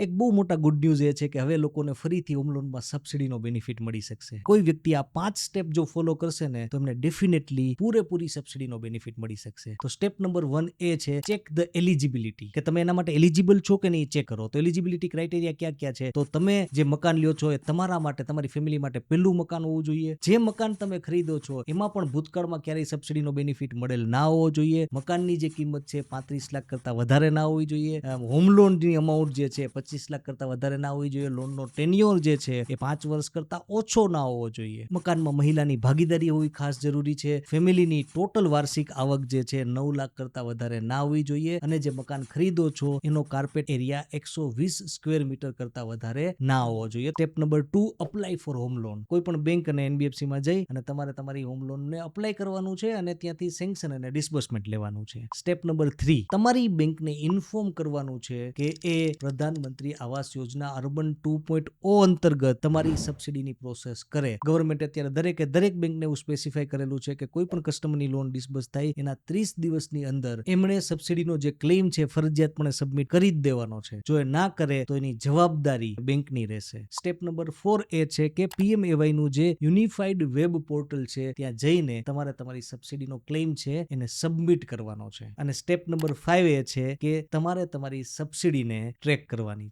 એક બહુ મોટા ગુડ ન્યૂઝ એ છે કે હવે લોકોને ફરીથી હોમ લોનમાં સબસિડીનો બેનિફિટ મળી શકશે. કોઈ વ્યક્તિ આ 5 સ્ટેપ જો ફોલો કરશે ને તો એમને ડેફિનેટલી પૂરેપૂરી સબસિડીનો બેનિફિટ મળી શકશે. તો સ્ટેપ નંબર 1 એ છે ચેક ધ એલિજિબિલિટી, કે તમે એના માટે એલિજિબલ છો કે નહીં ચેક કરો. તો એલિજિબિલિટી ક્રાઇટેરિયા ક્યાં ક્યાં છે? તો તમે જે મકાન લ્યો છો એ તમારા માટે, તમારી ફેમિલી માટે પહેલું મકાન હોવું જોઈએ. જે મકાન તમે ખરીદો છો એમાં પણ ભૂતકાળમાં ક્યારેય સબસિડીનો બેનિફિટ મળેલ ના હોવો જોઈએ. મકાનની જે કિંમત છે 35 લાખ કરતા વધારે ના હોવી જોઈએ. હોમ લોનની અમાઉન્ટ જે છે 25 લાખ કરતા વધારે ના હોવી જોઈએ. લોનનો ટેન્યોર જે છે એ 5 વર્ષ કરતા ઓછો ના હોવો જોઈએ. મકાનમાં મહિલાની ભાગીદારી હોવી ખાસ જરૂરી છે. ફેમિલીની ટોટલ વાર્ષિક આવક જે છે 9 લાખ કરતા વધારે ના હોવી જોઈએ. અને જે મકાન ખરીદો છો એનો કાર્પેટ એરિયા 120 સ્ક્વેર મીટર કરતા વધારે ના હોવો જોઈએ. Step number 2, apply four home loan. કોઈ પણ બેંક અને NBFC માં જઈ અને તમારે તમારી હોમ લોનને અપ્લાય કરવાનું છે અને ત્યાંથી સેન્કશન અને ડિસ્બર્સમેન્ટ લેવાનું છે. સ્ટેપ નંબર 3, તમારી બેંકને ઇન્ફોર્મ કરવાનું છે કે એ પ્રધાનમંત્રી આવાસ યોજના અર્બન 2.0 અંતર્ગત તમારી સબસિડીની પ્રોસેસ કરે. ગવર્મેન્ટ અત્યારે દરેક બેંકને એવું સ્પેસિફાય કરેલું છે કે કોઈ પણ કસ્ટમરની લોન ડિસ્બર્સ થાય એના 30 દિવસની અંદર એમણે સબસિડીનો જે ક્લેમ છે ફરજિયાતપણે સબમિટ કરી જ દેવાનો છે. જો એ ના કરે તો એની જવાબદારી બેંકની રહેશે. સ્ટેપ નંબર 4 એ છે કે PMAY નું જે યુનિફાઈડ વેબ પોર્ટલ છે ત્યાં જઈને તમારે તમારી સબસિડીનો ક્લેમ છે એને સબમિટ કરવાનો છે. અને સ્ટેપ નંબર 5 એ છે કે તમારે તમારી સબસિડીને ટ્રેક કરવાની